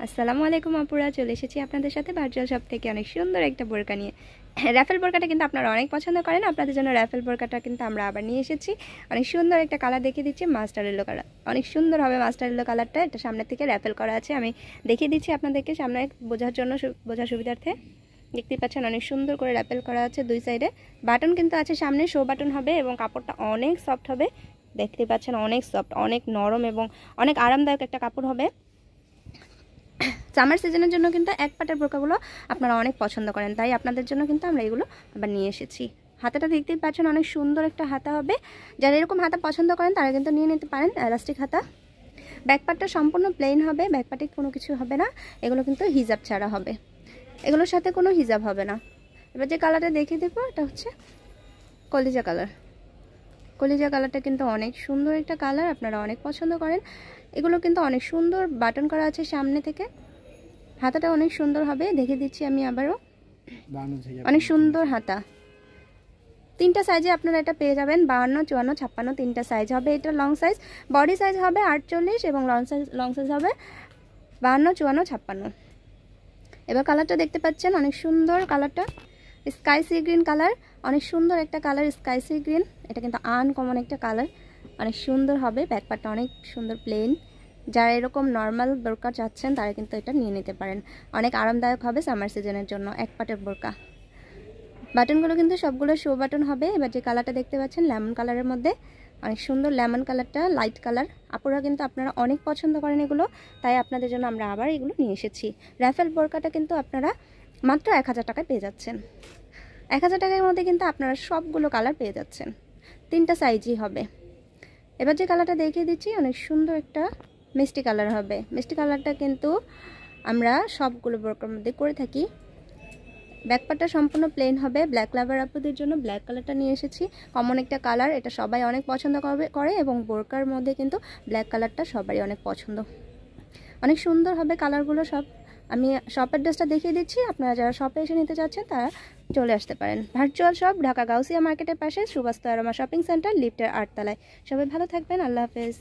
আসসালামু আলাইকুম আপুরা, চলে এসেছি আপনাদের সাথে ভার্চুয়াল শপ থেকে অনেক সুন্দর একটা বোরকা নিয়ে। রাফেল বোরকাটা কিন্তু আপনারা অনেক পছন্দ করেন, আপনাদের জন্য রাফেল বোরকাটা কিন্তু আমরা আবার নিয়ে এসেছি। অনেক সুন্দর একটা কালার দেখিয়ে দিচ্ছি, মাস্টার ইয়েলো কালার। অনেক সুন্দর হবে মাস্টার ইয়েলো কালারটা। এটা সামনে থেকে রাফেল করা আছে, আমি দেখিয়ে দিচ্ছি আপনাদেরকে সামনে বোঝার জন্য, বোঝার সুবিধার্থে। দেখতেই পাচ্ছেন অনেক সুন্দর করে রাফেল করা আছে, দুই সাইডে বাটন কিন্তু আছে, সামনে শো বাটন হবে এবং কাপড়টা অনেক সফট হবে। দেখতে পাচ্ছেন অনেক সফট, অনেক নরম এবং অনেক আরামদায়ক একটা কাপড় হবে। সামার সিজনের জন্য কিন্তু এক পাটের বোরকাগুলো আপনারা অনেক পছন্দ করেন, তাই আপনাদের জন্য কিন্তু আমরা এগুলো আবার নিয়ে এসেছি। হাতাটা দেখতেই পাচ্ছেন অনেক সুন্দর একটা হাতা হবে, যারা এরকম হাতা পছন্দ করেন তারা কিন্তু নিয়ে নিতে পারেন এলাস্টিক হাতা। ব্যাক পার্টটা সম্পূর্ণ প্লেন হবে, ব্যাক পার্টে কোনো কিছু হবে না, এগুলো কিন্তু হিজাব ছাড়া হবে, এগুলোর সাথে কোনো হিজাব হবে না। এবার যে কালারটা দেখিয়ে দেবো এটা হচ্ছে কলিজা কালার। কলিজা কালারটা কিন্তু অনেক সুন্দর একটা কালার, আপনারা অনেক পছন্দ করেন। এগুলো কিন্তু অনেক সুন্দর বাটন করা আছে সামনে থেকে, হাতাটা অনেক সুন্দর হবে, দেখে দিচ্ছি আমি আবারও। অনেক সুন্দর হাতা, তিনটা সাইজে আপনারা এটা পেয়ে যাবেন, 52, 54, 56 তিনটা সাইজ হবে। এটা লং সাইজ, বডি সাইজ হবে 48 এবং লং সাইজ হবে 52, 54, 56। এবার কালারটা দেখতে পাচ্ছেন অনেক সুন্দর কালারটা, স্কাই সি গ্রিন কালার, অনেক সুন্দর একটা কালার স্কাই সি গ্রিন। এটা কিন্তু আনকমন একটা কালার, অনেক সুন্দর হবে। ব্যাকপার্টটা অনেক সুন্দর প্লেন, যারা এরকম নর্মাল বোরকা চাচ্ছেন তারা কিন্তু এটা নিয়ে নিতে পারেন, অনেক আরামদায়ক হবে সামার সিজনের জন্য এক পাটের বোরকা। বাটনগুলো কিন্তু সবগুলো শো বাটন হবে। এবার যে কালারটা দেখতে পাচ্ছেন লেমন কালারের মধ্যে, অনেক সুন্দর লেমন কালারটা, লাইট কালার। আপুরা কিন্তু আপনারা অনেক পছন্দ করেন এগুলো, তাই আপনাদের জন্য আমরা আবার এগুলো নিয়ে এসেছি। রাফেল বোরকাটা কিন্তু আপনারা মাত্র 1000 টাকায় পেয়ে যাচ্ছেন। 1000 টাকার মধ্যে কিন্তু আপনারা সবগুলো কালার পেয়ে যাচ্ছেন, তিনটা সাইজই হবে। এবার যে কালারটা দেখিয়ে দিচ্ছি অনেক সুন্দর একটা মিষ্টি কালার হবে। মিষ্টি কালারটা কিন্তু আমরা সবগুলো বোরকার মধ্যে করে থাকি। ব্যাকপার্টটা সম্পূর্ণ প্লেন হবে। ব্ল্যাক লাভার আপুদের জন্য ব্ল্যাক কালারটা নিয়ে এসেছি, কমন একটা কালার, এটা সবাই অনেক পছন্দ করে এবং বোরকার মধ্যে কিন্তু ব্ল্যাক কালারটা সবারই অনেক পছন্দ। অনেক সুন্দর হবে কালারগুলো সব। আমি শপের ড্রেসটা দেখিয়ে দিচ্ছি, আপনারা যারা শপে এসে নিতে চাচ্ছেন তারা চলে আসতে পারেন। ভার্চুয়াল শপ ঢাকা গাউসিয়া মার্কেটের পাশে সুবাস্ত আরমা শপিং সেন্টার, লিফটের 8 তলায়। সবাই ভালো থাকবেন, আল্লাহ হাফেজ।